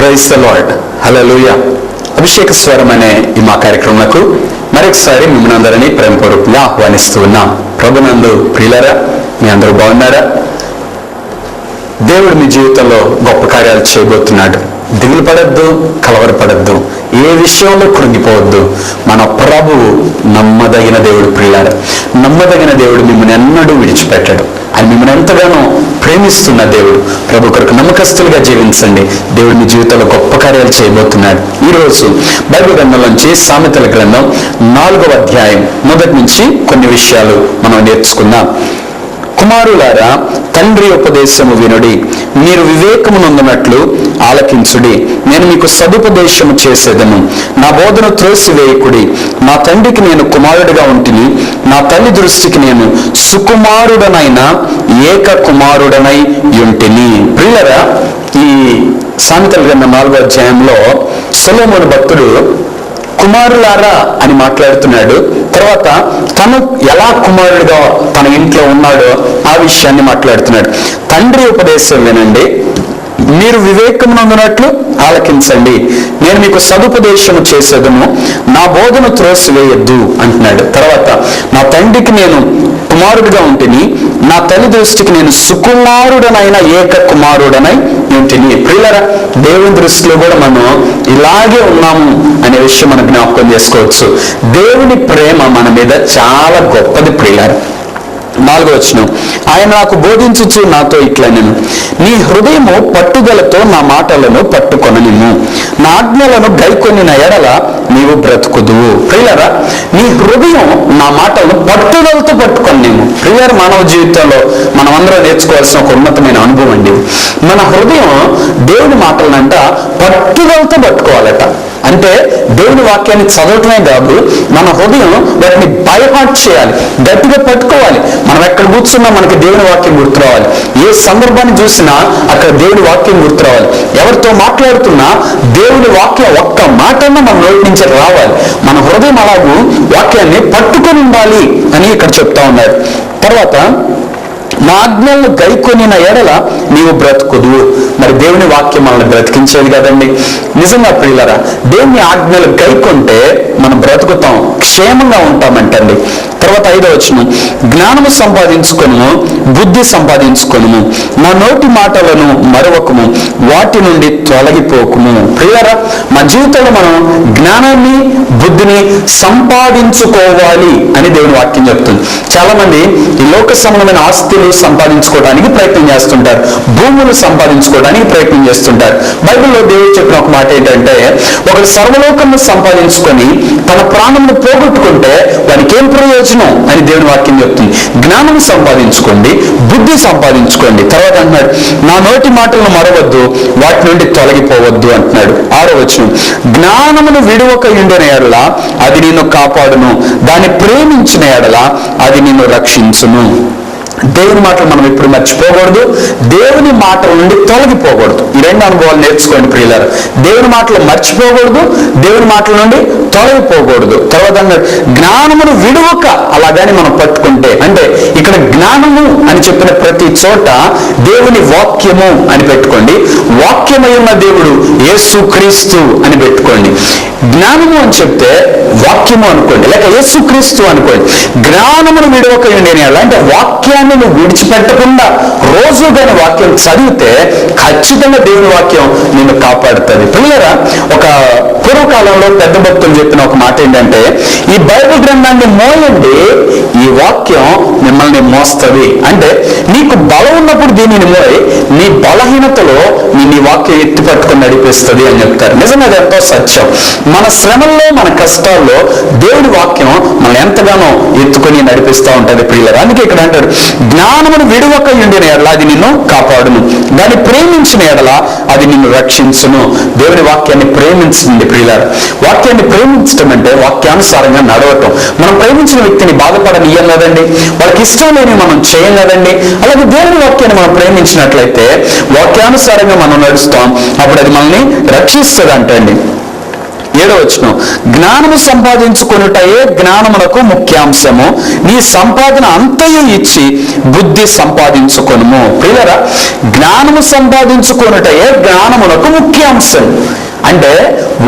Praise the lord. హల్లెలూయా. అభిషేక స్వరం అనే ఈ మా కార్యక్రమంలో మరొకసారి మిమ్మల్ని అందరినీ ప్రేమపూర్వకంగా ఆహ్వానిస్తూ ఉన్నాం. ప్రభునందు ప్రియులారా, మీ అందరూ బాగున్నారా? దేవుడు మీ జీవితంలో గొప్ప కార్యాలు చేయబోతున్నాడు. దిగులు పడద్దు, కలవరపడద్దు, ఏ విషయంలో కృంగిపోవద్దు. మన ప్రభువు నమ్మదగిన దేవుడు. ప్రియులారా, నమ్మదగిన దేవుడు మిమ్మల్ని ఎన్నడూ విడిచిపెట్టాడు. ఆయన మిమ్మల్ని ఎంతగానో ప్రేమిస్తున్న దేవుడు. ప్రభు కొరకు నమ్మకస్తులుగా జీవించండి. దేవుడు మీ జీవితంలో గొప్ప కార్యాలు చేయబోతున్నాడు. ఈరోజు బైబిల్ గ్రంథంలోంచి సామెతల గ్రంథం 4వ అధ్యాయం మొదటి నుంచి కొన్ని విషయాలు మనం నేర్చుకుందాం. కుమారులారా, తండ్రి ఉపదేశము వినుడి, మీరు వివేకము నొందినట్లు ఆలకించుడి. నేను మీకు సదుపదేశము చేసేదను, నా బోధన త్రోసివేయకుడి. నా తండ్రికి నేను కుమారుడిగా ఉంటిని, నా తల్లి దృష్టికి నేను సుకుమారుడనైన ఏక కుమారుడనై ఉంటిని. ప్రియులారా, ఈ సామెతల గ్రంథం 4వ అధ్యాయంలో సొలొమోను భక్తుడు కుమారులారా అని మాట్లాడుతున్నాడు. తర్వాత తను ఎలా కుమారుడిగా తన ఇంట్లో ఉన్నాడో ఆ విషయాన్ని మాట్లాడుతున్నాడు. తండ్రి ఉపదేశం వినండి, మీరు వివేకమునందునట్లు ఆలకించండి, నేను మీకు సదుపదేశము చేసేదను, నా బోధన త్రోసివేయద్దు అంటున్నాడు. తర్వాత నా తండ్రికి నేను కుమారుడిగా ఉంటిని, నా తల్లి దృష్టికి నేను సుకుమారుడనైన ఏక కుమారుడనై ఉంటిని. ప్రియులారా, దేవుని దృష్టిలో కూడా మనం ఇలాగే ఉన్నాము అనే విషయం మనం జ్ఞాపకం చేసుకోవచ్చు. దేవుని ప్రేమ మన మీద చాలా గొప్పది. ప్రియులారా, 4వ వచనం, ఆయన నాకు బోధించుచు నాతో ఇట్లా నేను, నీ హృదయము పట్టుదలతో నా మాటలను పట్టుకొననిమ్ము, నా ఆజ్ఞలను గైకొనిన ఎడల నీవు బ్రతుకుదువు. ప్రియులారా, నీ హృదయం నా మాటలను పట్టుదలతో పట్టుకొనిమ్ము. ప్రియులారా, మానవ జీవితంలో మనం అందరం నేర్చుకోవాల్సిన ఒక ఉన్నతమైన అనుభవం అండి. మన హృదయం దేవుని మాటలనంట పట్టుదలతో పట్టుకోవాలట. అంటే దేవుని వాక్యాన్ని చదవటమే కాదు, మన హృదయం వాటిని బైహార్ట్ చేయాలి, గట్టిగా పట్టుకోవాలి. మనం ఎక్కడ కూర్చున్నా మనకి దేవుని వాక్యం గుర్తురావాలి. ఏ సందర్భాన్ని చూసినా అక్కడ దేవుని వాక్యం గుర్తురావాలి. ఎవరితో మాట్లాడుతున్నా దేవుని వాక్యం ఒక్క మాటన్నా మన నోటి నుంచి రావాలి. మన హృదయం అలాగూ వాక్యాన్ని పట్టుకొని ఉండాలి అని ఇక్కడ చెప్తా ఉన్నారు. తర్వాత నా ఆజ్ఞలను గైకొనిన ఎడల నీవు బ్రతుకుదు. మరి దేవుని వాక్యం మనల్ని బ్రతికించేది కదండి. నిజంగా ప్రియులారా, దేవుని ఆజ్ఞలు గైకొంటే మనం బ్రతుకుతాం, క్షేమంగా ఉంటామంటండి. తర్వాత 5వ వచనం, జ్ఞానము సంపాదించుకొనుము, బుద్ధి సంపాదించుకొనుము, నా నోటి మాటలను మరవకము, వాటి నుండి తొలగిపోకుము. ప్రియులారా, మన జీవితంలో మనం జ్ఞానాన్ని బుద్ధిని సంపాదించుకోవాలి అని దేవుని వాక్యం చెప్తుంది. చాలా మంది ఈ లోక సంబంధమైన ఆస్తులు సంపాదించుకోవడానికి ప్రయత్నం చేస్తుంటారు, భూములు సంపాదించుకోవడానికి ప్రయత్నం చేస్తుంటారు. బైబిల్లో దేవుడు చెప్పిన ఒక మాట ఏంటంటే, ఒకరు సర్వలోకము సంపాదించుకొని తన ప్రాణంను పోగొట్టుకుంటే వానికి ఏం ప్రయోజనం అని దేవుని వాక్యం చెప్తుంది. జ్ఞానం సంపాదించుకోండి, బుద్ధి సంపాదించుకోండి. తర్వాత అంటున్నాడు, నా నోటి మాటలను మరవద్దు, వాటి నుండి తొలగిపోవద్దు అంటున్నాడు. 6వ వచనం, జ్ఞానమును విడువక ఉండిన ఎడల అది నిన్ను కాపాడును, దాన్ని ప్రేమించిన ఎడల అది నిన్ను రక్షించును. దేవుని మాటలు మనం ఇప్పుడు మర్చిపోకూడదు, దేవుని మాటల నుండి తొలగిపోకూడదు. ఈ 2 అనుభవాలు నేర్చుకోండి ప్రియులారా. దేవుని మాటలు మర్చిపోకూడదు, దేవుని మాటల నుండి తొలగిపోకూడదు. తర్వాత జ్ఞానమును విడువక అలాగని మనం పట్టుకుంటే, అంటే ఇక్కడ జ్ఞానము అని చెప్పిన ప్రతి చోట దేవుని వాక్యము అని పెట్టుకోండి, వాక్యమై ఉన్న దేవుడు యేసుక్రీస్తు అని పెట్టుకోండి. జ్ఞానము అని చెప్తే వాక్యము అనుకోండి, లేక యేసుక్రీస్తు అనుకోండి. జ్ఞానమును విడువక ఉండిన అంటే వాక్యాన్ని నువ్వు విడిచిపెట్టకుండా రోజు దాని వాక్యం చదివితే ఖచ్చితంగా దేవుని వాక్యం నిన్ను కాపాడుతుంది. ప్రియులారా, ఒక పూర్వకాలంలో పెద్ద భక్తులు చెప్పిన ఒక మాట ఏంటంటే, ఈ బైబిల్ గ్రంథాన్ని మోయండి, ఈ వాక్యం మిమ్మల్ని మోస్తుంది. అంటే నీకు బలం ఉన్నప్పుడు దీనిని మోయి, నీ బలహీనతలో నీ వాక్యం ఎత్తి పట్టుకొని నడిపిస్తుంది అని చెప్తారు. నిజంగా అది ఎంతో సత్యం. మన శ్రమల్లో, మన కష్టాల్లో దేవుడి వాక్యం మనం ఎంతగానో ఎత్తుకొని నడిపిస్తూ ఉంటుంది ప్రియులారా. అందుకే ఇక్కడ అంటారు, జ్ఞానమును విడువక ఉండిన ఎడల అది నిన్ను కాపాడును, దాన్ని ప్రేమించిన ఎడల అది నిన్ను రక్షించును. దేవుని వాక్యాన్ని ప్రేమించండి ప్రియులారా. వాక్యాన్ని ప్రేమించడం అంటే వాక్యానుసారంగా నడవటం. మనం ప్రేమించిన వ్యక్తిని బాధపడనియ్యం కదండి, వాళ్ళకి ఇష్టం లేని మనం చేయం కదండి. అలాగే దేవుని వాక్యాన్ని మనం 7వ వచనం, జ్ఞానము సంపాదించుకొనుటయే జ్ఞానమునకు ముఖ్యాంశము, నీ సంపాదన అంతయు ఇచ్చి బుద్ధి సంపాదించుకొనుము. ప్రియులారా, జ్ఞానము సంపాదించుకొనుటయే జ్ఞానమునకు ముఖ్యాంశం. అంటే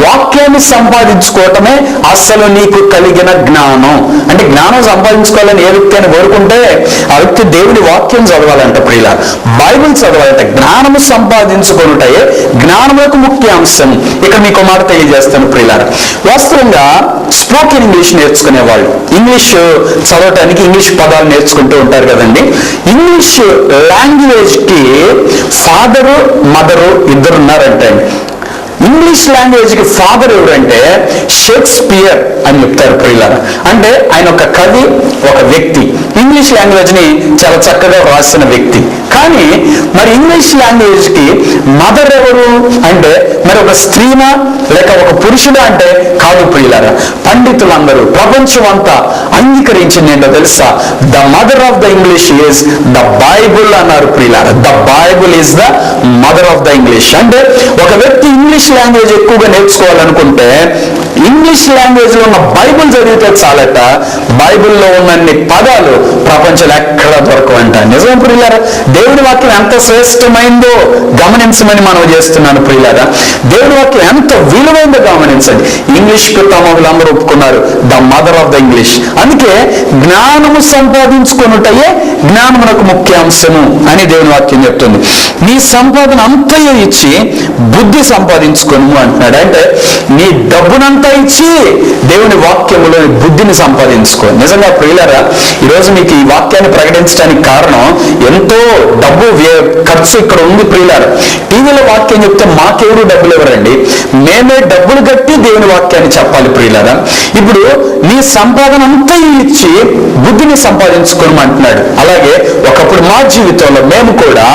వాక్యాన్ని సంపాదించుకోవటమే అసలు నీకు కలిగిన జ్ఞానం. అంటే జ్ఞానం సంపాదించుకోవాలని ఏ వ్యక్తి అని కోరుకుంటే ఆ వ్యక్తి దేవుడి వాక్యం చదవాలంట ప్రియుల, బైబిల్ చదవాలంట. జ్ఞానము సంపాదించుకొనుటయే జ్ఞానములకు ముఖ్యాంశం. ఇక మీకు మాట తెలియజేస్తాను ప్రియులారా, వాస్తవంగా స్పోకెన్ ఇంగ్లీష్ నేర్చుకునే వాళ్ళు ఇంగ్లీష్ చదవటానికి ఇంగ్లీష్ పదాలు నేర్చుకుంటూ ఉంటారు కదండి. ఇంగ్లీష్ లాంగ్వేజ్ కి ఫాదరు మదరు ఇద్దరు ఉన్నారంటే, ఇంగ్లీష్ లాంగ్వేజ్ కి ఫాదర్ ఎవరంటే షేక్స్పియర్ అని చెప్తారు ప్రియులారా. అంటే ఆయన ఒక కవి, ఒక వ్యక్తి, ఇంగ్లీష్ లాంగ్వేజ్ ని చాలా చక్కగా రాసిన వ్యక్తి. కానీ మరి ఇంగ్లీష్ లాంగ్వేజ్ కి మదర్ ఎవరు అంటే మరి ఒక స్త్రీనా లేక ఒక పురుషుడా అంటే కాదు ప్రియులారా. పండితులందరూ ప్రపంచం అంతా అంగీకరించింది ఏంటో తెలుసా? The mother of the English is the Bible అన్నారు ప్రియులారా. The Bible is the mother of the English. అంటే ఒక వ్యక్తి ఇంగ్లీష్ లాంగ్వేజ్ ఎక్కువగా నేర్చుకోవాలనుకుంటే ఇంగ్లీష్ లాంగ్వేజ్ లో ఉన్న బైబుల్ చదివితే చాలట, బైబుల్లో ఉన్నన్ని పదాలు ప్రపంచంలో ఎక్కడ దొరకవంట. నిజం ప్రియులారా, దేవుడి వాక్యం ఎంత శ్రేష్టమైందో గమనించమని మనం చేస్తున్నాను ప్రియులారా. దేవుడి వాక్యం ఎంత విలువైందో గమనించండి. ఇంగ్లీష్ పితామహులందరూ ఒప్పుకున్నారు the mother of the English. అందుకే జ్ఞానము సంపాదించుకొనుటయే జ్ఞానమునకు ముఖ్యాంశము అని దేవుని వాక్యం చెప్తుంది. నీ సంపాదన అంతయు ఇచ్చి బుద్ధి సంపాదించుకొను అంటున్నాడు. అంటే నీ డబ్బునంతా ఇచ్చి దేవుని వాక్యములో బుద్ధిని సంపాదించుకో. నిజంగా ప్రియులారా, ఈరోజు మీకు ఈ వాక్యాన్ని ప్రకటించడానికి కారణం ఎంతో డబ్బు ఖర్చు ఇక్కడ ఉంది ప్రియులారా. టీవీలో వాక్యం చెప్తే మాకెవరు డబ్బులు ఎవరండి? మేమే డబ్బులు కట్టి దేవుని వాక్యాన్ని చెప్పాలి ప్రియులారా. ఇప్పుడు నీ సంపాదన అంతా ఇచ్చి బుద్ధిని సంపాదించుకోను అంటున్నాడు. అలాగే ఒకప్పుడు మా జీవితంలో మేము కూడా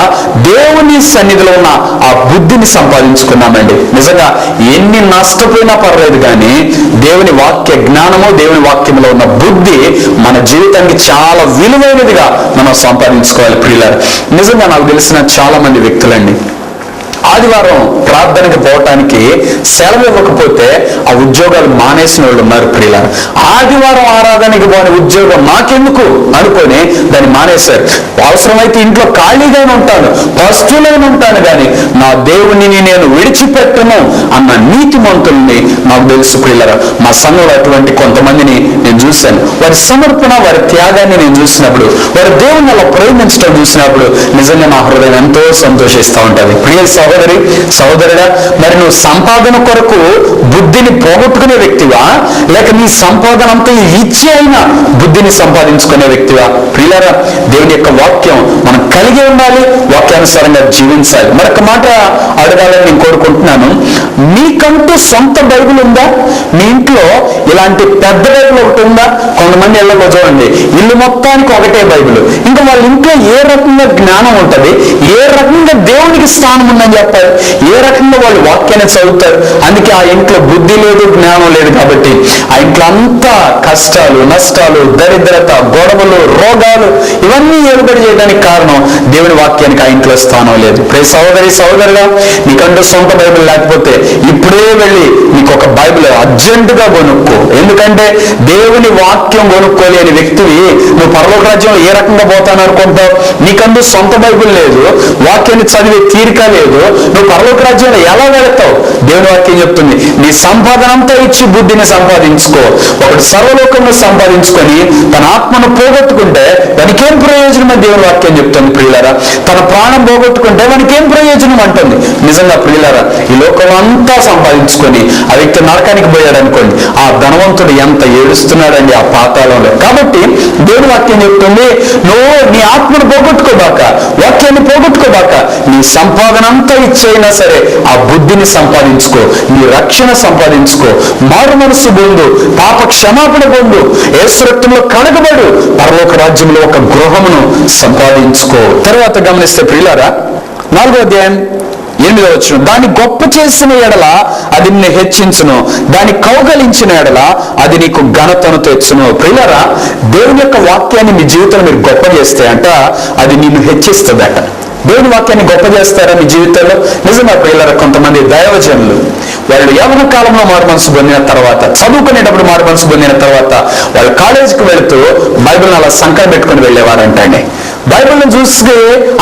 దేవుని సన్నిధిలో ఉన్న ఆ బుద్ధిని సంపాదించుకున్నామండి. నిజంగా ఎన్ని నష్టపోయినా పర్లేదు కానీ దేవుని వాక్య జ్ఞానము, దేవుని వాక్యంలో ఉన్న బుద్ధి మన జీవితానికి చాలా విలువైనదిగా మనం సంపాదించుకోవాలి ప్రియులారా. నిజంగా నాకు తెలిసిన చాలా మంది వ్యక్తులండి ఆదివారం ప్రార్థనకి పోవటానికి సెలవు ఇవ్వకపోతే ఆ ఉద్యోగాలు మానేసిన వాళ్ళు ఉన్నారు ప్రియులారా. ఆదివారం ఆరాధనకి పోని ఉద్యోగం నాకెందుకు అనుకొని దాన్ని మానేశారు. అవసరమైతే ఇంట్లో ఖాళీగానే ఉంటాను, పస్తులైన ఉంటాను, కానీ నా దేవునిని నేను విడిచిపెట్టను అన్న నీతిమంతుల్ని నాకు తెలుసు ప్రియులారా. మా సంఘంలో అటువంటి కొంతమందిని నేను చూశాను. వారి సమర్పణ, వారి త్యాగాన్ని నేను చూసినప్పుడు, వారి దేవుని అలా ప్రేమించడం చూసినప్పుడు నిజంగా నా హృదయం ఎంతో సంతోషిస్తూ ఉంటుంది. ప్రియ సహోదరి, సహోదరుడా, మరి నువ్వు సంపాదన కొరకు బుద్ధిని పోగొట్టుకునే వ్యక్తివా, లేక నీ సంపాదన అంతా ఇచ్చి అయినా బుద్ధిని సంపాదించుకునే వ్యక్తివా? ప్రియులారా, దేవుని యొక్క వాక్యం మనం కలిగి ఉండాలి, వాక్యానుసారంగా జీవించాలి. మరొక మాట అడగాలని నేను కోరుకుంటున్నాను. మీకంటూ సొంత బైబిల్ ఉందా? మీ ఇంట్లో ఇలాంటి పెద్ద బైబిల్ ఒకటి ఉందా? కొంతమంది ఇళ్లలో చూడండి, ఇల్లు మొత్తానికి ఒకటే బైబిల్. ఇంకా వాళ్ళ ఇంట్లో ఏ రకంగా జ్ఞానం ఉంటుంది, ఏ రకంగా దేవునికి స్థానం ఉందని చెప్పారు, ఏ రకంగా వాళ్ళు వాక్యాన్ని చదువుతారు. అందుకే ఆ ఇంట్లో బుద్ధి లేదు, జ్ఞానం లేదు. కాబట్టి ఆ ఇంట్లో అంతా కష్టాలు, నష్టాలు, దరిద్రత, గొడవలు, రోగాలు ఇవన్నీ ఏర్పడి చేయడానికి కారణం దేవుని వాక్యానికి ఆ ఇంట్లో స్థానం లేదు. ప్రియ సహోదరి, సహోదరుగా, నీకంటూ సొంత బైబిల్ లేకపోతే ఇప్పుడే వెళ్ళి నీకు ఒక బైబిల్ అర్జెంటుగా కొనుక్కో. ఎందుకంటే దేవుని వాక్యం కొనుక్కోలేని వ్యక్తివి నువ్వు పరలోక రాజ్యంలో ఏ రకంగా పోతాను అనుకుంటావు? నీకంటూ సొంత బైబిల్ లేదు, వాక్యాన్ని చదివే తీరిక లేదు, నువ్వు పరలోక రాజ్యంలో ఎలా వెళతావు? దేవుని వాక్యం చెప్తుంది, నీ సంపాదన అంతా ఇచ్చి బుద్ధిని సంపాదించుకో. ఒకటి సర్వలోకంలో సంపాదించుకొని తన ఆత్మను పోగొట్టుకుంటే వానికేం ప్రయోజనం అని దేవుని వాక్యం చెప్తుంది ప్రియులారా. తన ప్రాణం పోగొట్టుకుంటే వానికేం ప్రయోజనం అంటుంది. నిజంగా ప్రియులారా, ఈ లోకం అంతా సంపాదించుకొని ఆ వ్యక్తి నరకానికి పోయాడు అనుకోండి, ఆ ధనవంతుడు ఎంత ఏడుస్తున్నాడండి ఆ పాతాళంలో. కాబట్టి దేవుని వాక్యం చెప్తుంది, నువ్వు నీ ఆత్మను పోగొట్టుకోబాక, వాక్యాన్ని పోగొట్టుకోబాక, నీ సంపాదన అంతా ఇచ్చైనా సరే ఆ బుద్ధిని సంపాదించుకో, నీ రక్షణ సంపాదించుకో, మారు మనసు పొందు, పాప క్షమాపణ పొందు, యేసు రక్తంలో కడగబడు, పరలోక రాజ్యంలో ఒక గృహమును సంపాదించుకో. తర్వాత గమనిస్తే ప్రియులారా, 4వ అధ్యాయం 8వ వచనం, దాన్ని గొప్ప చేసిన ఎడల అది నిన్ను హెచ్చించును, దాన్ని కౌగలించిన ఎడల అది నీకు ఘనతను తెచ్చును. ప్రియులారా, దేవుని యొక్క వాక్యాన్ని మీ జీవితంలో మీరు గొప్ప చేస్తే అంట అది నిన్ను హెచ్చిస్తుందట. దేవుని వాక్యాన్ని గొప్ప చేస్తారా మీ జీవితంలో? నిజంగా ప్రియులారా, కొంతమంది దైవజనులు వాళ్ళు యవ్వన కాలంలో మారు మనసు పొందిన తర్వాత, చదువుకునేటప్పుడు మారు మనసు పొందిన తర్వాత వాళ్ళు కాలేజీకి వెళుతూ బైబిల్ని అలా సంకలం పెట్టుకుని వెళ్ళేవారంటండి. బైబిల్ని చూస్తే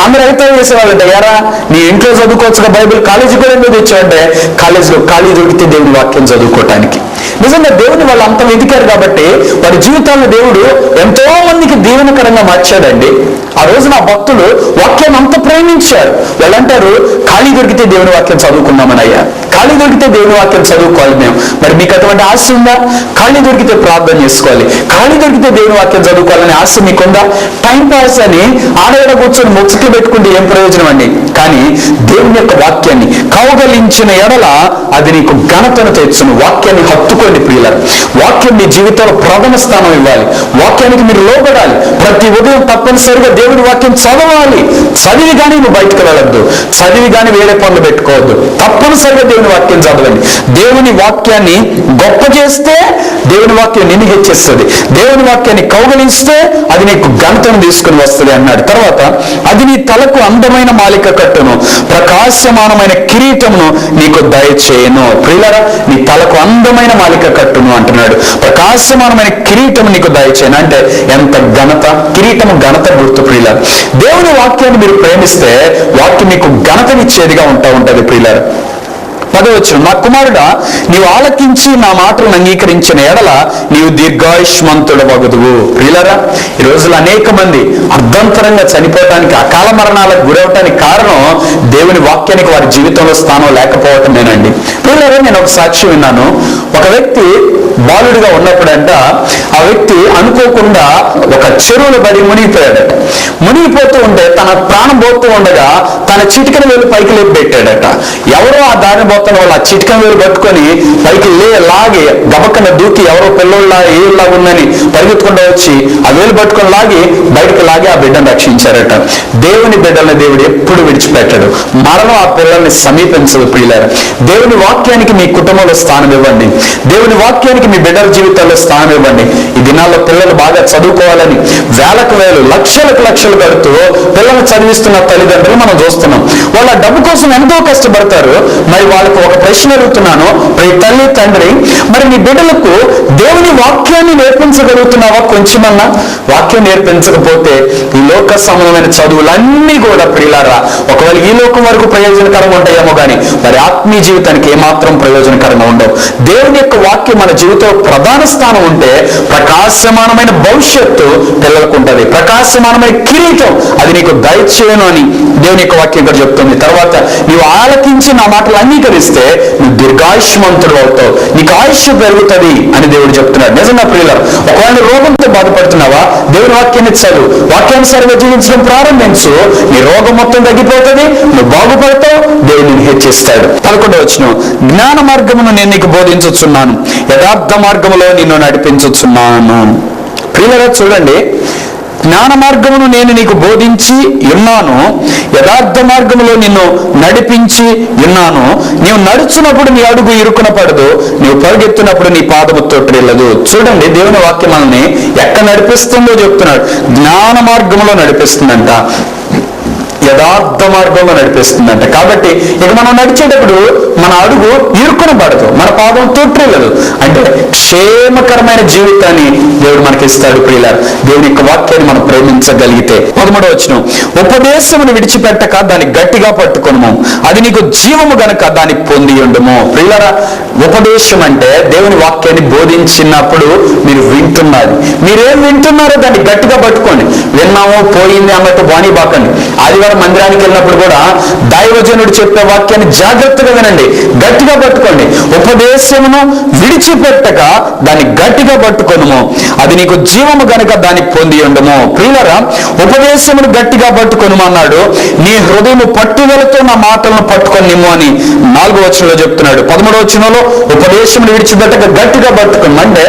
అందరూ అయితే చేసేవాళ్ళంటే, ఎరా నీ ఇంట్లో చదువుకోవచ్చుగా బైబిల్, కాలేజీకి కూడా ఎందుకు తెచ్చావంటే కాలేజీలో ఖాళీ దొరికితే దేవుని వాక్యం చదువుకోవటానికి. నిజంగా దేవుని వాళ్ళు అంత వెతికారు కాబట్టి వారి జీవితాల్లో దేవుడు ఎంతో మందికి దీవెనకరంగా మార్చాడండి. ఆ రోజున ఆ భక్తులు వాక్యం అంత ప్రేమించారు. వాళ్ళంటారు, ఖాళీ దొరికితే దేవుని వాక్యం చదువుకున్నామని. అయ్యా, ఖాళీ దొరికితే దేవుని వాక్యం చదువుకోవాలి మేము. మరి మీకు అటువంటి ఆశ ఉందా? ఖాళీ దొరికితే ప్రార్థన చేసుకోవాలి, ఖాళీ దొరికితే దేవుని వాక్యం చదువుకోవాలని ఆశ మీకుందా? టైం పాస్ అని ఆడగడ కూర్చొని ముచ్చట్లు పెట్టుకుంటే ఏం ప్రయోజనం అండి? కానీ దేవుని యొక్క వాక్యాన్ని కౌగలించిన ఎడల అది నీకు ఘనతను తెచ్చును. వాక్యాన్ని హత్తుకోండి ప్రియులారా. వాక్యం మీ జీవితంలో ప్రథమ స్థానం ఇవ్వాలి. వాక్యానికి మీరు లోబడాలి. ప్రతి ఉదయం తప్పనిసరిగా దేవుని వాక్యం చదవాలి. చదివి కానీ నువ్వు బయటకు వెళ్ళొద్దు, చదివి కానీ వేరే పనులు పెట్టుకోవద్దు. తప్పనిసరిగా దేవుని వాక్యం చదవండి. దేవుని వాక్యాన్ని గొప్ప చేస్తే దేవుని వాక్యం నిన్ను హెచ్చిస్తుంది. దేవుని వాక్యాన్ని కౌగలిస్తే అది నీకు ఘనతను తీసుకుని వస్తుంది అన్నాడు. తర్వాత అది నీ తలకు అందమైన మాలిక కట్టును, ప్రకాశమానమైన కిరీటమును నీకు దయచేయను. ప్రియులారా, నీ తలకు అందమైన మాలిక కట్టును అంటున్నాడు. ప్రకాశమానమైన కిరీటము నీకు దయచేయను అంటే ఎంత ఘనత! కిరీటము ఘనత గుర్తు ప్రియులారా. దేవుని వాక్యాన్ని మీరు ప్రేమిస్తే వాక్యం మీకు ఘనతనిచ్చేదిగా ఉంటది ప్రియులారా. 10వ వచనం, నా కుమారుడా, నీవు ఆలకించి నా మాటలను అంగీకరించిన ఎడల నీవు దీర్ఘాయుష్మంతుడవగుదువు. ప్రియులారా, ఈ రోజులు అనేక మంది అర్ధంతరంగా చనిపోవటానికి, అకాల మరణాలకు గురవటానికి కారణం దేవుని వాక్యానికి వారి జీవితంలో స్థానం లేకపోవటమేనండి. ప్రియులారా, నేను ఒక సాక్ష్యం విన్నాను. ఒక వ్యక్తి బాలుడిగా ఉన్నప్పుడంట ఆ వ్యక్తి అనుకోకుండా ఒక చెరువులో పడి మునిగిపోయాడట. మునిగిపోతూ ఉంటే తన ప్రాణం పోతూ ఉండగా తన చిటికెన వేలు పైకి లేపి పెట్టాడట. ఎవరో ఆ దారి పోతున్న వాళ్ళు ఆ చిటికెన వేలు పట్టుకొని పైకి లాగి గబక్కన దూకి ఎవరో పిల్లోళ్ళ ఏళ్ళ ఉందని పరిగెత్తుకుంటూ వచ్చి ఆ వేలు పట్టుకొని బయటకు లాగి ఆ బిడ్డను రక్షించారట. దేవుని బిడ్డల్ని దేవుడు ఎప్పుడు విడిచిపెట్టాడు. మరణం ఆ పిల్లల్ని సమీపించదు ప్రియులారా. దేవుని వాక్యానికి మీ కుటుంబంలో స్థానం ఇవ్వండి. దేవుని వాక్యానికి మీ బిడ్డల జీవితాల్లో స్థానం ఇవ్వండి. ఈ దినాల్లో పిల్లలు బాగా చదువుకోవాలని వేలకు వేలు, లక్షలకు లక్షలు కడుతూ పిల్లలు చదివిస్తున్న తల్లిదండ్రులు మనం చూస్తున్నాం. వాళ్ళ డబ్బు కోసం ఎంతో కష్టపడతారు. మరి వాళ్ళకు ఒక ప్రశ్న అడుగుతున్నాను, మరి తల్లి తండ్రి, మరి మీ బిడ్డలకు దేవుని వాక్యాన్ని నేర్పించగలుగుతున్నావా? కొంచెమన్నా వాక్యం నేర్పించకపోతే ఈ లోక సంబంధమైన చదువులన్నీ కూడా ప్రియులారా ఒకవేళ ఈ లోకం వరకు ప్రయోజనకరంగా ఉంటాయేమో కానీ మరి ఆత్మీయ జీవితానికి ఏమాత్రం ప్రయోజనకరంగా ఉండవు. దేవుని యొక్క వాక్యం మన జీవితంలో ప్రధాన స్థానం ఉంటే ప్రకాశమానమైన భవిష్యత్తు పిల్లలకు ఉంటుంది. ప్రకాశమానమైన కిరీటం అది నీకు దయచేయను అని దేవుని యొక్క వాక్యం ఇక్కడ చెప్తుంది. తర్వాత నీవు ఆలకించి నా మాటలు అంగీకరిస్తే నువ్వు దీర్ఘాయుష్మంతుడు అవుతావు, నీకు ఆయుష్ పెరుగుతుంది అని దేవుడు చెప్తున్నాడు. నిజంగా ప్రియులారా, ఒకవేళ రోగంతో బాధపడుతున్నావా? దేవుని వాక్యాన్ని చదువు, వాక్యానుసారంగా జీవించడం ప్రారంభించు, నీ రోగం మొత్తం తగ్గిపోతుంది, నువ్వు బాగుపడతావు, దేవుడు నిన్ను హెచ్చిస్తాడు. 11వ వచనం, జ్ఞాన మార్గమును నేను నీకు బోధించుచున్నాను, యథార్థ మార్గములో నిన్ను నడిపించుచున్నాను. ప్రియులారా చూడండి, జ్ఞాన మార్గమును నేను నీకు బోధించి ఉన్నాను, యథార్థ మార్గములో నిన్ను నడిపించి ఉన్నాను. నీవు నడుచున్నప్పుడు నీ అడుగు ఇరుకున పడదు, నీవు పరుగెత్తున్నప్పుడు నీ పాదము తొట్టిల్లదు. చూడండి, దేవుని వాక్యం మనల్ని ఎక్కడ నడిపిస్తుందో చెప్తున్నాడు. జ్ఞాన మార్గంలో నడిపిస్తుందంట, యథార్థ మార్గంలో నడిపిస్తుందంట. కాబట్టి ఇక మనం నడిచేటప్పుడు మన అడుగు ఇరుకున పడదు, మన పాదం తొట్టిల్లదు. అంటే క్షేమకరమైన జీవితాన్ని దేవుడు మనకి ఇస్తాడు ప్రియులారా, దేవుని యొక్క వాక్యాన్ని మనం ప్రేమించగలిగితే. 13వ వచనం, ఉపదేశమును విడిచిపెట్టక దాన్ని గట్టిగా పట్టుకొనుము, అది నీకు జీవము గనక దాన్ని పొంది ఉండుము. ప్రియులారా, ఉపదేశం అంటే దేవుని వాక్యాన్ని బోధించినప్పుడు మీరు వింటున్నారు, మీరేం వింటున్నారో దాన్ని గట్టిగా పట్టుకోండి. విన్నాము పోయింది అన్నట్టు బాణీ బాకండి. ఆదివారం మందిరానికి వెళ్ళినప్పుడు కూడా దైవజనుడు చెప్పే వాక్యాన్ని జాగ్రత్తగా వినండి, గట్టిగా పట్టుకోండి. ఉపదేశమును విడిచిపెట్టక దాన్ని గట్టిగా పట్టుకొనుము, అది నీకు జీవము గనుక దాన్ని పొంది ఉండము. ప్రియులారా, ఉపదేశమును గట్టిగా పట్టుకొనుము అన్నాడు. నీ హృదయము పట్టుదలతో నా మాటలను పట్టుకొనిమ్ము అని 4వ వచనంలో చెప్తున్నాడు. 13వ వచనంలో ఉపదేశమును విడిచిపెట్టక గట్టిగా పట్టుకోము అంటే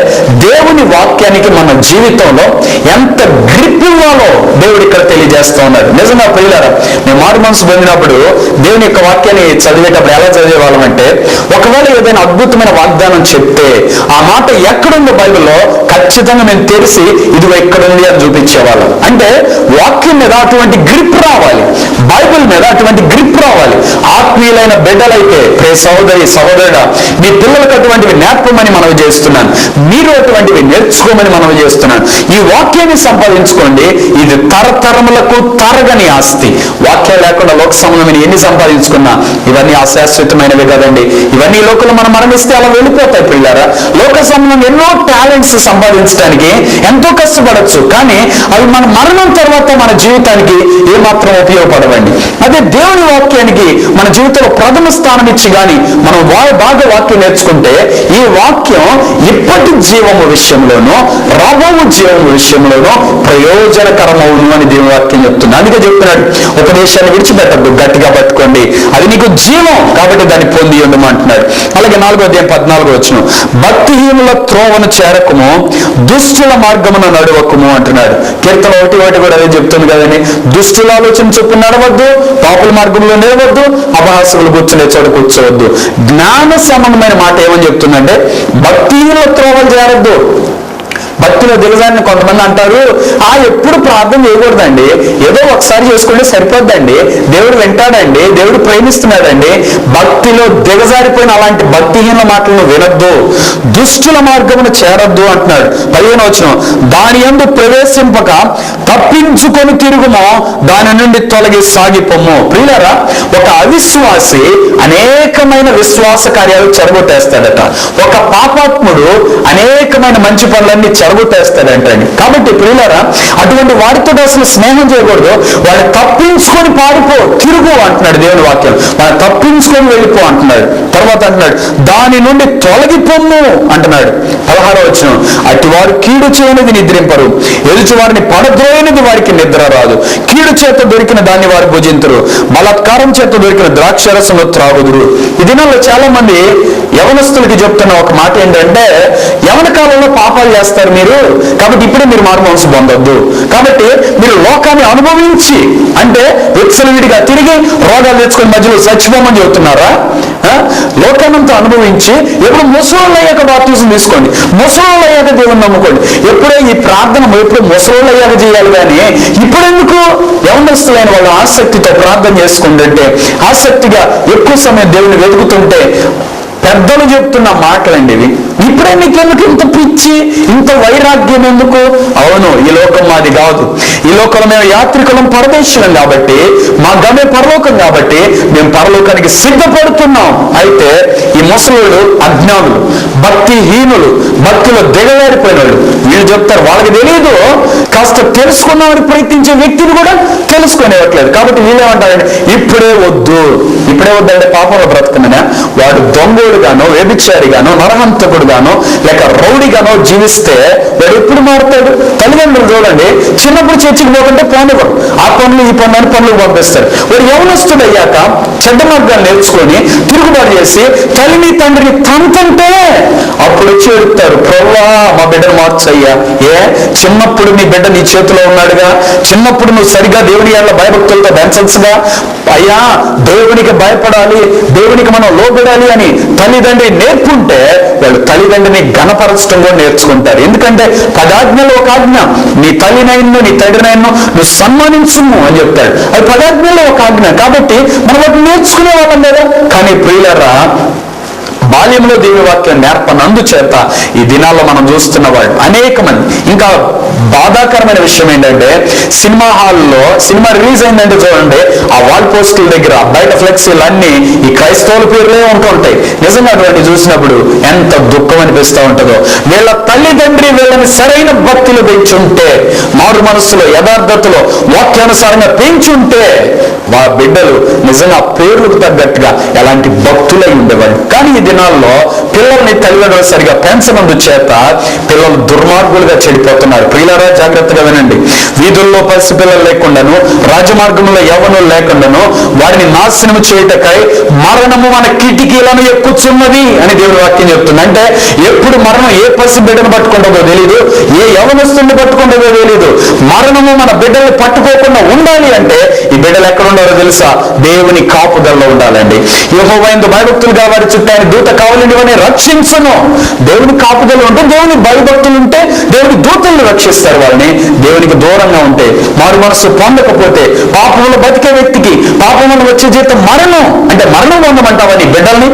దేవుని వాక్యానికి మన జీవితంలో ఎంత గ్రిప్ ఇవ్వాలో దేవుడు ఇక్కడ తెలియజేస్తూ ఉన్నాడు. నిజంగా ప్రియులారా, మేము మారు మనసు పొందినప్పుడు దేవుని యొక్క వాక్యాన్ని చదివేటప్పుడు ఎలా చదివేవాళ్ళం అంటే, ఒకవేళ ఏదైనా అద్భుతమైన వాగ్దానం చెప్తే ఆ మాట ఎక్కడుందో బైబిల్లో ఖచ్చితంగా మేము తెలిసి ఇదిగో ఎక్కడుంది అని చూపించేవాళ్ళం. అంటే వాక్యం మీద అటువంటి గ్రిప్ రావాలి. బైబిల్ మీద అటువంటి గ్రిప్ రావాలి. ఆత్మీయులైన బిడ్డలైతే ప్రే సహోదరి సహోదరుడా, మీ పిల్లలకు అటువంటివి నేర్పమని మనవి చేస్తున్నాను. మీరు అటువంటివి నేర్చుకోమని మనవి చేస్తున్నాను. ఈ వాక్యాన్ని సంపాదించుకోండి. ఇది తరతరములకు తరగని ఆస్తి. వాక్యం లేకుండా లోక సంబంధమైన ఎన్ని సంపాదించుకున్నా ఇవన్నీ అశాశ్వతమైనవి కదండి. ఇవన్నీ లోకంలో మనం మరణిస్తే అలా వెళ్ళిపోతాయి పిల్లారా. లోక సంబంధం ఎన్నో టాలెంట్స్ సంపాదించడానికి ఎంతో కష్టపడచ్చు, కానీ అవి మన మరణం తర్వాత మన జీవితానికి ఏమాత్రం ఉపయోగపడవండి. అదే దేవుని వాక్యానికి మన జీవితంలో ప్రథమ స్థానం ఇచ్చి కానీ మనం బాగా వాక్యం నేర్చుకుంటే ఈ వాక్యం ఇప్పటి జీవము విషయంలోనూ రాబో జీవము విషయంలోనూ ప్రయోజనకరమవును అని దేవుని వాక్యం చెప్తుంది. అందుకే చెప్తున్నాడు, ఉపదేశాన్ని విడిచిపెట్టద్దు, గట్టిగా పట్టుకోండి, అది నీకు జీవం కాబట్టి దాన్ని పొంది ఉండమంటున్నాడు. అలాగే 4వ అధ్యాయం 14వ వచనం, భక్తిహీనుల త్రోవను చేరకము, దుష్టుల మార్గమున నడవకము అంటున్నాడు. కీర్తన 1:1 కూడా అదే చెప్తుంది కదండి. దుష్టుల ఆలోచన చొప్పున నడవద్దు, పాపుల మార్గంలో నిలవద్దు, అపహాసకులు కూర్చునే చోట కూర్చోవద్దు. జ్ఞాన సంబంధమైన మాట ఏమని చెప్తుందంటే భక్తిహీనుల త్రోవలు చేరద్దు. భక్తిలో దిగజారిని కొంతమంది అంటారు, ఎప్పుడు ప్రార్థన చేయకూడదండి, ఏదో ఒకసారి చేసుకుంటే సరిపోద్దండి, దేవుడు వింటాడండి, దేవుడు ప్రేమిస్తున్నాడండి. భక్తిలో దిగజారిపోయిన అలాంటి భక్తిహీన మాటలను వినొద్దు, దుష్టుల మార్గమును చేరొద్దు అంటున్నాడు. 15వ వచనం, దాని యందు ప్రవేశింపక తప్పించుకొని తిరుగుమో, దాని నుండి తొలగి సాగిపోము. ప్రియులారా, ఒక అవిశ్వాసి అనేకమైన విశ్వాస కార్యాలు చెడగొట్టేస్తాడట. ఒక పాపాత్ముడు అనేకమైన మంచి పనులన్నీ చెడగొట్టేస్తాడంటండి. కాబట్టి ప్రియులారా, అటువంటి వారితో అసలు స్నేహం చేయకూడదు. వాడు తప్పించుకొని పారిపో, తిరుగు అంటున్నాడు దేవుని వాక్యం. వాడు తప్పించుకొని వెళ్ళిపో అంటున్నాడు. తర్వాత అంటున్నాడు, దాని నుండి తొలగిపోము అంటున్నాడు. 16వ వచనం, అటు వారు కీడు చేయనిది నిద్రింపరు, ఎదుటి వారిని పడద్రోయనిది వారికి నిద్ర రాదు. కీడు చేత దొరికిన దాన్ని వారు భుజింతురు, బలాత్కారం చేత దొరికిన ద్రాక్షరసము త్రాగుదురు. ఈ దినాల్లో చాలా మంది యవనస్తులకి చెప్తున్న ఒక మాట ఏంటంటే, యవన కాలంలో పాపాలు చేస్తారు మీరు, కాబట్టి ఇప్పుడే మీరు మారుమనసు పొందొద్దు, కాబట్టి మీరు లోకాన్ని అనుభవించి అంటే విచ్చలవిడిగా తిరిగి రోగాలు తెచ్చుకొని మధ్యలో చచ్చిపోమని చెబుతున్నారా? లోకానంతా అనుభవించి ఎప్పుడు ముసలోళ్ళు అయ్యాక బాప్తిజం తీసుకోండి, ముసలోళ్ళు అయ్యాక దేవుని నమ్ముకోండి. ఎప్పుడే ఈ ప్రార్థన ఎప్పుడు ముసలోళ్ళు అయ్యాక చేయాలి, కానీ ఇప్పుడెందుకు యవనస్తులైన వాళ్ళు ఆసక్తితో ప్రార్థన చేసుకుంటుంటే, ఆసక్తిగా ఎక్కువ సమయం దేవుని వెతుకుతుంటే పెద్దలు చెప్తున్న మాటలండి ఇవి. ఇప్పుడే నీకెందుకు ఇంత పిచ్చి, ఇంత వైరాగ్యం ఎందుకు? అవును, ఈ లోకం మాది కాదు, ఈ లోకంలో మేము యాత్రికులం, పరదేశులం కాబట్టి, మా గమ్య పరలోకం కాబట్టి మేము పరలోకానికి సిద్ధపడుతున్నాం. అయితే ఈ ముసలుడు అజ్ఞానులు, భక్తిహీనులు, భక్తిలో దిగజారిపోయిన వాళ్ళు, వీళ్ళు చెప్తారు, వాళ్ళకి తెలియదు. కాస్త తెలుసుకున్నామని ప్రయత్నించే వ్యక్తిని కూడా తెలుసుకునేవట్లేదు. కాబట్టి వీళ్ళేమంటారంటే ఇప్పుడే వద్దు, ఇప్పుడే వద్దంటే పాపంలో బ్రతకమనే వాడు దొంగోడు గానో, వ్యభిచారి గానో, నరహంతకుడు గానో, లేక రౌడీ గానో జీవిస్తే వాడు ఎప్పుడు మారుతాడు? తల్లిదండ్రులు చూడండి, చిన్నప్పుడు చర్చికి పోతుంటే పోనివ్వరు, ఆ పనులు ఈ పనులు అని పనులు పంపిస్తారు. వాడు యవనస్తుడు అయ్యాక చెడ్డ మార్గాలు నేర్చుకొని తిరుగుబాటు చేసి తల్లిని తండ్రిని తంతుంటే అప్పుడు వచ్చి ఎడుతారు, ప్రభువా మా బిడ్డను మార్చయ్యా. చిన్నప్పుడు నీ బిడ్డ నీ చేతిలో ఉన్నాడుగా, చిన్నప్పుడు నువ్వు సరిగా దేవుని వాళ్ళ భయభక్తులతో పెంచల్సుగా, అయ్యా దేవునికి భయపడాలి, దేవునికి మనం లోబడాలి అని తల్లిదండ్రి నేర్పుంటే వాళ్ళు తల్లిదండ్రిని ఘనపరచడం కూడా నేర్చుకుంటారు. ఎందుకంటే 10 ఆజ్ఞలు ఒక ఆజ్ఞ, నీ తల్లినైన్ను నీ తండ్రినైన్ను నువ్వు సన్మానించుము అని చెప్తాడు. అది 10 ఆజ్ఞలు ఒక ఆజ్ఞ. కాబట్టి మనం వాటిని నేర్చుకునే వాళ్ళం లేదా? కానీ ప్రియులరా, బాల్యంలో దేవుని వాక్యం నేర్పనందు చేత ఈ దినాల్లో మనం చూస్తున్న వాళ్ళు అనేక మంది. ఇంకా బాధాకరమైన విషయం ఏంటంటే, సినిమా హాల్లో సినిమా రిలీజ్ అయిందంటే చూడండి, ఆ వాల్ పోస్టుల దగ్గర బయట ఫ్లెక్సీలు అన్ని ఈ క్రైస్తవుల పేర్లే ఉంటుంటాయి. నిజంగా అటువంటి చూసినప్పుడు ఎంత దుఃఖం అనిపిస్తూ ఉంటుందో. వీళ్ళ తల్లిదండ్రి వీళ్ళని సరైన భక్తులు పెంచుంటే, మారు మనస్సులో యథార్థతలో వాక్యానుసారంగా పెంచుంటే వా బిడ్డలు నిజంగా పేర్లకు తగ్గట్టుగా ఎలాంటి భక్తులై ఉండేవాళ్ళు. కానీ ఈ దినాల్లో పిల్లల్ని తల్లిదండ్రులు సరిగా పెంచనందు చేత పిల్లలు దుర్మార్గులుగా చెడిపోతున్నారు. ప్రియులారా, జాగ్రత్తగా వినండి. వీధుల్లో పసిపిల్లలు లేకుండాను, రాజమార్గంలో యవ్వనులు లేకుండాను వారిని నాశనం చేయటకై మరణము మన కిటికీలను ఎక్కుచున్నది అని దేవుని వాక్యం చెప్తుంది. అంటే ఎప్పుడు మరణం ఏ పసి బిడ్డను పట్టుకుంటుందో తెలియదు, ఏ యవ్వనస్తుని పట్టుకుంటుందో తెలియదు. మరణము మన బిడ్డల్ని పట్టుకోకుండా ఉండాలి అంటే ఈ బిడ్డలు ఎక్కడ ఉండాలో తెలుసా? దేవుని కాపుదల్లో ఉండాలండి. యెహోవా యందు భయభక్తులుగా వారి చుట్టూ ఆయన దూత కావలిని రక్షించును. దేవుని కాపుదలు ఉంటే, దేవుని భయభక్తులు ఉంటే దేవుని దూతల్ని రక్షిస్తారు. వాళ్ళని దేవునికి దూరంగా ఉంటే, మారు మనసు పొందకపోతే, పాపంలో బతికే వ్యక్తికి పాపంలో వచ్చే జీవితం మరణం. అంటే మరణం పొందమంటావా నీ బిడ్డల్ని?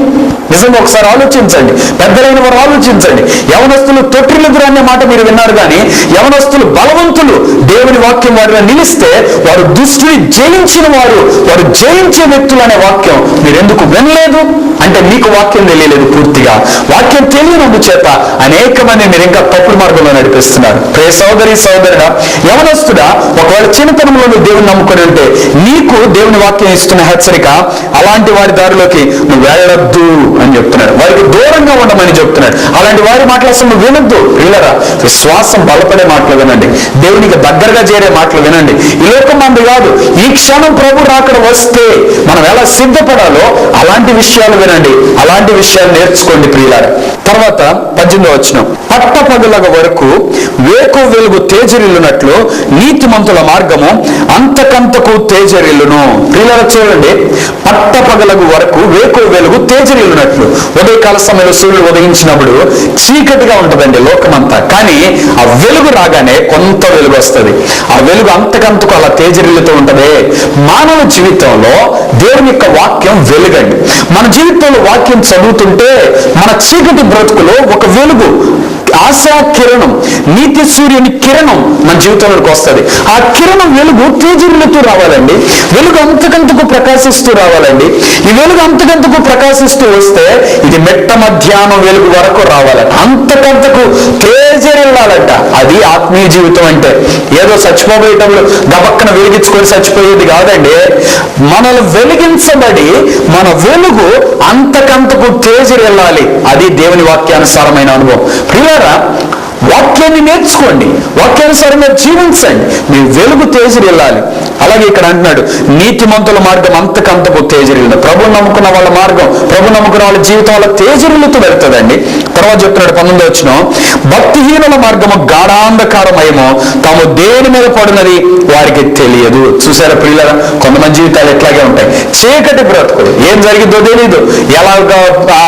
నిజంగా ఒకసారి ఆలోచించండి, పెద్దలైన వారు ఆలోచించండి. యవనస్తులు తొట్టిల్లుదురు అనే మాట మీరు విన్నారు, కానీ యవనస్తులు బలవంతులు. దేవుని వాక్యం వారిలో నిలిస్తే వారు దుష్టుని జయించిన వారు, వారు జయించే వ్యక్తులు అనే వాక్యం మీరు ఎందుకు వినలేదు? అంటే మీకు వాక్యం తెలియలేదు పూర్తిగా. వాక్యం తెలియనందు చేత అనేక మంది మీరు ఇంకా తప్పుడు మార్గంలో నడిపిస్తున్నారు. ప్రియ సోదరి సోదరుడా, యవనస్తుడా, ఒకవేళ చిన్నతనంలో నువ్వు దేవుని నమ్ముకొని ఉంటే నీకు దేవుని వాక్యం ఇస్తున్న హెచ్చరిక, అలాంటి వారి దారిలోకి నువ్వు వెళ్ళొద్దు అని చెప్తున్నాడు. వారికి దూరంగా ఉండమని చెప్తున్నాడు. అలాంటి వారి మాటలు అసలు నువ్వు వినొద్దు. ప్రియులారా, విశ్వాసం బలపడే మాటలు వినండి, దేవునికి దగ్గరగా చేరే మాటలు వినండి. ఈ లోకం మంది కాదు. ఈ క్షణం ప్రభు రాకడ వస్తే మనం ఎలా సిద్ధపడాలో అలాంటి విషయాలు వినండి, అలాంటి విషయాలు నేర్చుకోండి ప్రియులారా. తర్వాత 18వ వచనం, పట్టపగలగ వరకు వేకు వెలుగు తేజరిల్లునట్లు నీతిమంతుల మార్గము అంతకంతకు తేజరిల్లును. ప్రియులారా చూడండి, పట్టపగలగు వరకు వేకు వెలుగు తేజరిల్లునట్లు. ఉదయకాల సమయంలో సూర్యుడు ఉదయించినప్పుడు చీకటిగా ఉంటుందండి లోకమంతా, కానీ ఆ వెలుగు రాగానే కొంత వెలుగు వస్తుంది. ఆ వెలుగు అంతకంతకు అలా తేజరిల్లుతూ ఉంటది. మానవ జీవితంలో దేవుని యొక్క వాక్యం వెలుగండి. మన జీవితంలో వాక్యం చదువుతుంటే మన చీకటి బ్రతుకులో ఒక వెలుగు, ఆశా కిరణం, నీతి సూర్యుని కిరణం మన జీవితంలోకి వస్తుంది. ఆ కిరణం వెలుగు తేజరిల్లుతూ రావాలండి. వెలుగు అంతకంతకు ప్రకాశిస్తూ రావాలండి. ఈ వెలుగు అంతకంతకు ప్రకాశిస్తూ వస్తే ఇది మెట్ట మధ్యాహ్నం వెలుగు వరకు రావాలంట, అంతకంతకు తేజరిల్లాలంట. అది ఆత్మీయ జీవితం అంటే. ఏదో చచ్చిపోయేటప్పుడు గబక్కన వెలిగించుకొని చచ్చిపోయేది కాదండి. మనల్ని వెలిగించబడి మన వెలుగు అంతకంతకు తేజరిల్లాలి. అది దేవుని వాక్యానుసారమైన అనుభవం. ప్రియులారా, వాక్యాన్ని నేర్చుకోండి, వాక్యానుసారంగా జీవించండి, మీ వెలుగు తేజరిల్లాలి. అలాగే ఇక్కడ అంటున్నాడు, నీతిమంతుల మార్గం అంతకంతకు తేజరిల్లు. ప్రభు నమ్ముకున్న వాళ్ళ మార్గం, ప్రభు నమ్ముకున్న వాళ్ళ జీవితం వాళ్ళ తేజరిల్లుతూ వెళ్తుందండి. తర్వాత చెప్తున్నాడు 19వ వచనం, భక్తిహీనుల మార్గము గాఢాంధకారమయమో తాము దేని మీద పడినది వారికి తెలియదు. చూసారా ప్రియులారా, కొంతమంది జీవితాలు ఎట్లాగే ఉంటాయి. చీకటి బ్రతుకులు, ఏం జరిగిందో తెలియదు, ఎలాగా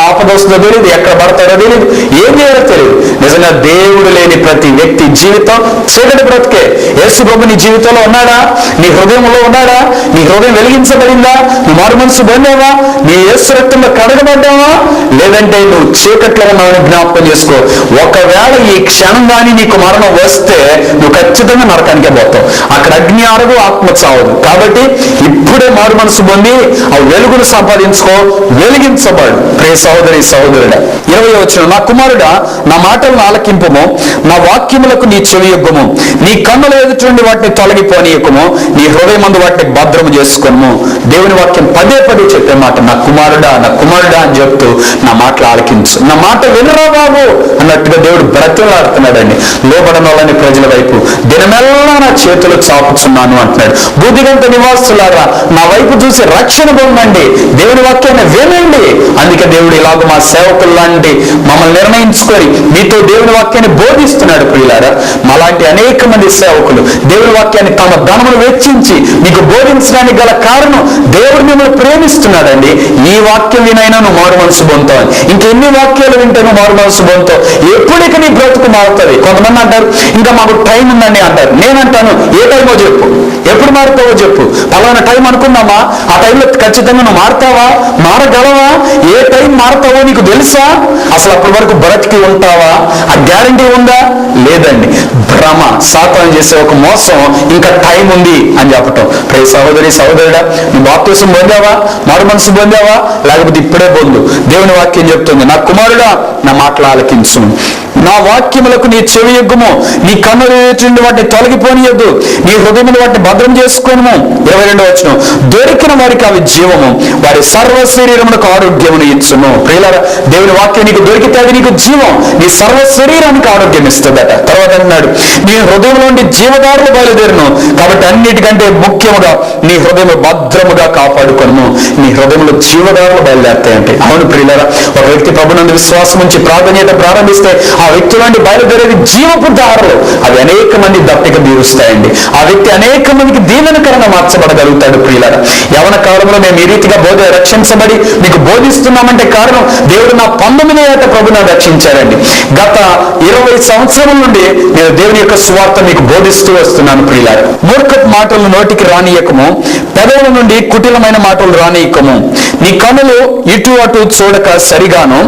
ఆపద వస్తుందో తెలియదు, ఎక్కడ పడతారో తెలియదు, ఏం చేయాలో తెలియదు. నిజంగా దేవుడు లేని ప్రతి వ్యక్తి జీవితం చీకటి బ్రతుకే. యేసు ప్రభు నీ జీవితంలో ఉన్నాడా? నీ హృదయంలో ఉన్నాడా? నీ హృదయం వెలిగించబడిందా? నువ్వు మారు మనసు పొందావా? నీ యేసు రక్తంలో కడగబడ్డావా? లేదంటే నువ్వు చీకట్లో ఉన్నావని జ్ఞాపకం చేసుకో. ఒకవేళ ఈ క్షణం కానీ నీకు మరణం వస్తే నువ్వు ఖచ్చితంగా నరకానికే పోతావు. అక్కడ అగ్ని ఆరదు, ఆత్మ చావదు. కాబట్టి ఇప్పుడే మారు మనసు పొంది ఆ వెలుగును సంపాదించుకో, వెలిగించబడు. ప్రియ సహోదరి సహోదరుడా, 20వ వచనం, నా కుమారుడా, నా మాటలను ఆలకింపుము, నా వాక్యములకు నీ చెవియొగ్గుము, నీ కన్నుల ఎదుటి వాటిని తొలగిపోనీయకుము, నీ హృదయమందు వాటిని భద్రము చేసుకును. దేవుని వాక్యం పదే పదే చెప్పే మాట, నా కుమారుడా, నా కుమారుడా అని చెప్తూ నా మాటలు ఆలకించు, నా మాట వినరా బాబు అన్నట్టుగా దేవుడు బ్రతిలాడుతున్నాడండి. లోబడిన వాళ్ళని ప్రజల వైపు దినమెల్లా నా చేతులు చాపుచున్నాను అంటున్నాడు. బుద్ధిగంత నివాసులారా, నా వైపు చూసి రక్షణ పొందండి, దేవుని వాక్యాన్ని వినండి. అందుకే దేవుడు ఇలాగ మా సేవకుల్లాంటి మమ్మల్ని నిర్ణయించుకొని మీతో దేవుని వాక్యాన్ని బోధిస్తున్నాడు. ప్రియులారా, మాలాంటి అనేక మంది సేవకులు దేవుని వాక్యాన్ని తమ ధనమును వెచ్చించి మీకు బోధించడానికి గల కారణం దేవుడు మిమ్మల్ని ప్రేమిస్తున్నాడండి. ఈ వాక్యం వినైనా నువ్వు మారు మనసు పొందుతావు. ఇంకెన్ని వాక్యాలు వింటే నువ్వు మారు మనసు పొందుతావు. ఎప్పుడిక నీ బ్రతుకు మారుతుంది. కొంతమంది అంటారు ఇంకా మాకు టైం ఉందని అంటారు. నేనంటాను, ఏ టైమో చెప్పు, ఎప్పుడు మారుతావో చెప్పు. పలానా టైం అనుకున్నామా, ఆ టైంలో ఖచ్చితంగా నువ్వు మారుతావా, మారగలవా? ఏ టైం మారుతావో నీకు తెలుసా? అసలు అప్పటి వరకు బ్రతికి ఉంటావా? ఆ గ్యారంటీ ఉందా? లేదండి. భ్రమ, సాతాను చేసే ఒక మోసం, ఇంకా టైం ఉంది అని చెప్పటం. ప్రియ సహోదరి సహోదరుడా, నువ్వు బాప్తిసం పొందావా, మారు మనసు పొందావా, లేకపోతే ఇప్పుడే పొందు. దేవుని వాక్యం చెప్తుంది, నా కుమారుడా, నా మాటలు ఆలకించు, నా వాక్యములకు నీ చెవియొగ్గుము, నీ కన్నుల ఎదుటి వాటిని తొలగిపోనియొద్దు, నీ హృదయములు వాటిని భద్రం చేసుకోను. 22వ వచనం, దొరికిన వారికి అవి జీవము, వారి సర్వ శరీరమునకు ఆరోగ్యమును ఇచ్చును. ప్రియులారా, దేవుని వాక్యం నీకు దొరికితే అది నీకు జీవం, నీ సర్వ శరీరానికి ఆరోగ్యం ఇస్తుందట. తర్వాత అన్నాడు, నీ హృదయంలో నుండి జీవదారులు బయలుదేరును, కాబట్టి అన్నిటికంటే ముఖ్యముగా నీ హృదయం భద్రముగా కాపాడుకొను. నీ హృదయంలో జీవదారులు బయలుదేరుతాయంటే. అవును ప్రియులారా, ఒక వ్యక్తి ప్రభునందు విశ్వాసం ఉంచి ప్రార్థన ప్రారంభిస్తే ఆ వ్యక్తి నుండి బయలుదేరేది జీవపు దారులు. అవి అనేక మంది దప్పిక తీరుస్తాయండి. ఆ వ్యక్తి అనేక మందికి దీవెనకరంగా మార్చబడగలుగుతాడు. ప్రియులారా, యవన కాలంలో మేము ఈ రీతిగా రక్షించబడి మీకు బోధిస్తున్నామంటే కారణం దేవుడు నా 19వ ఏట ప్రభు నన్ను రక్షించారండి. గత 20 సంవత్సరాల నుండి నేను దేవుని యొక్క సువార్త మీకు బోధిస్తూ వస్తున్నాను. ప్రియులారా, మూర్ఖపు మాటలు నోటికి రానియకము, పెదవుల నుండి కుటిలమైన మాటలు రానియకము. నీ కనులు ఇటు అటు చూడక సరిగాను,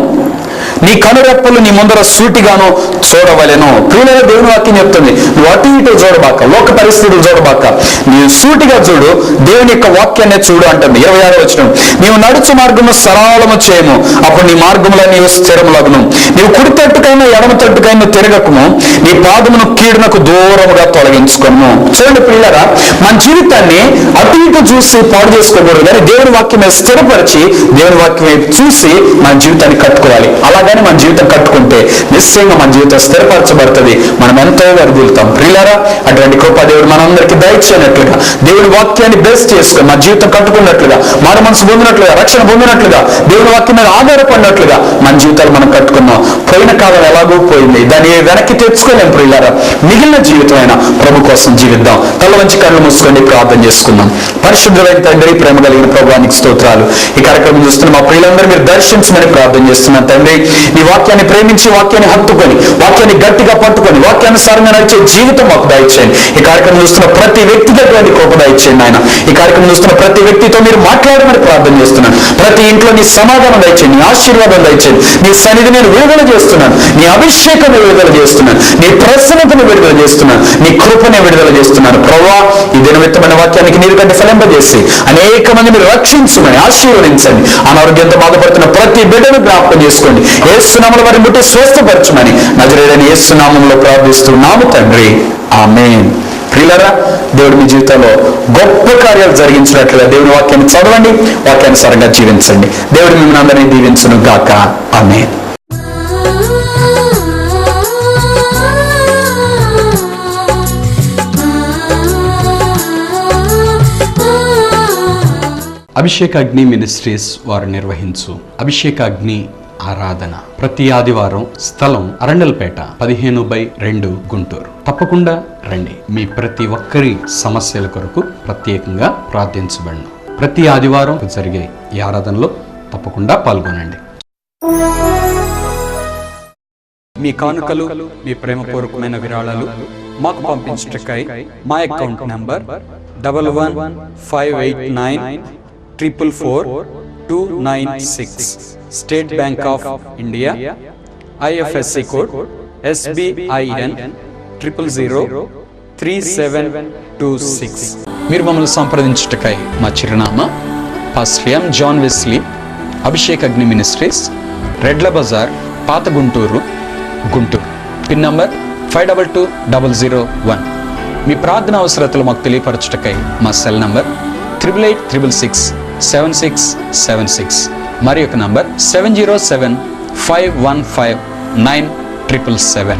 నీ కనురెప్పలు నీ ముందర సూటిగాను చూడవలెను. ప్రియులారా, దేవుని వాక్యం చెప్తుంది, నువ్వు అటు ఇటు చూడబాక, లోక పరిస్థితులు చూడబాక, నీవు సూటిగా చూడు, దేవుని యొక్క వాక్యాన్ని చూడు అంటుంది. 26వ వచనం, నీవు నడుచు మార్గము సరళము చేయము, అప్పుడు నీ మార్గములో నీవు స్థిరములగును. నీవు కుడి తట్టుకైనా ఎడమ తట్టుకైనా తిరగకము, నీ పాదమును కీడునకు దూరముగా తొలగించుకోము. చూడండి ప్రియులారా, మన జీవితాన్ని అటు ఇటు చూసి పాడు చేసుకోకూడదు, కానీ దేవుని వాక్యం మీద స్థిరపరిచి దేవుని వాక్యం చూసి మన జీవితాన్ని కట్టుకోవాలి. అలాగని మన జీవితం కట్టుకుంటే నిశ్చయంగా మన జీవితం స్థిరపరచబడుతుంది, మనం ఎంతో వరదలుతాం. ప్రియులారా, అటువంటి కృప దేవుడు మనందరికీ దయచేయనట్లుగా, దేవుని వాక్యాన్ని బేస్ చేసుకుని మన జీవితం కట్టుకున్నట్లుగా, మారు మనసు పొందినట్లుగా, రక్షణ పొందినట్లుగా, దేవుని వాక్యం మీద ఆధారపడినట్లుగా మన జీవితాలు మనం కట్టుకున్నాం. పోయిన కాలం ఎలాగో పోయింది, దాన్ని వెనక్కి తెచ్చుకోలేం. ప్రియులారా, మిగిలిన జీవితమైన ప్రభు కోసం జీవిద్దాం. తల వంచి కళ్ళు మూసుకొని ప్రార్థన చేసుకుందాం. పరిశుద్ధమైన తండ్రి, ప్రేమ కలిగిన ప్రభువానికి స్తోత్రాలు. ఈ కార్యక్రమం చూస్తున్న మా ప్రియులందరూ మీరు దర్శించమని ప్రార్థన చేస్తున్నాను. తండ్రి, నీ వాక్యాన్ని ప్రేమించి, వాక్యాన్ని హత్తుకొని, వాక్యాన్ని గట్టిగా పట్టుకొని, వాక్యానుసారంగా నడిచే జీవితం మాకు దయచేయండి. ఈ కార్యక్రమం చూస్తున్న ప్రతి వ్యక్తిగతమైన కృప దయచేయండి ఆయన. ఈ కార్యక్రమం చూస్తున్న ప్రతి వ్యక్తితో మీరు మాట్లాడమని ప్రార్థన చేస్తున్నాను. ప్రతి ఇంట్లో నీ సమాధానం దయచేయండి, నీ ఆశీర్వాదం దయచేయండి. నీ సన్నిధి నేను విడుదల చేస్తున్నాను, నీ అభిషేకం విడుదల చేస్తున్నాను, నీ ప్రసన్నతను విడుదల చేస్తున్నాను, నీ కృపని విడుదల చేస్తున్నాను. ప్రభువా, ఈ దినవిత్తమైన వాక్యానికి నీరు కంటే ఫలింపజేసి అనేక మందిని రక్షించమని ఆశీర్వదించండి. అనారోగ్యంతో బాధపడుతున్న ప్రతి బిడ్డను జ్ఞాపకం చేసుకోండి. యేసు నామములో వారిని ముట్టి స్వస్థపరచమని నజరేయుడైన యేసు నామములో ప్రార్థిస్తున్నాము తండ్రి, ఆమేన్. ప్రియులారా, దేవుడు మీ జీవితంలో గొప్ప కార్యాలు జరిగించినట్లుగా దేవుని వాక్యాన్ని చదవండి, వాక్యానుసారంగా జీవించండి. దేవుడు మిమ్మల్ని అందరినీ దీవించును గాక. ఆమేన్. అభిషేక అగ్ని మినిస్ట్రీస్ వారు నిర్వహించు అభిషేక అగ్ని ఆరాధన ప్రతి ఆదివారం, స్థలం అరండల్పేట 15/2 గుంటూరు. తప్పకుండా రండి. మీ ప్రతి ఒక్కరి సమస్యల కొరకు ప్రత్యేకంగా ప్రార్థించబడను. ప్రతి ఆదివారం జరిగే ఈ ఆరాధనలో తప్పకుండా పాల్గొనండి. మీ కానుకలు, మీ ప్రేమపూర్వకమైన విరాళాలు మాకు పంపించటకై మా account number 115894444296, State Bank of India, IFSC code SBIN 0003726. మీరు మమ్మల్ని సంప్రదించుటకై మా చిరునామా pastor M. John Wesley, Abhishek Agni ministries, Redla Bazar, పాత గుంటూరు, గుంటూరు. Pin number 522001. మీ ప్రార్థన అవసరతలు మాకు తెలియపరచుటకై మా సెల్ నంబర్ 88867676, మరి యొక్క నంబర్ 7051519777.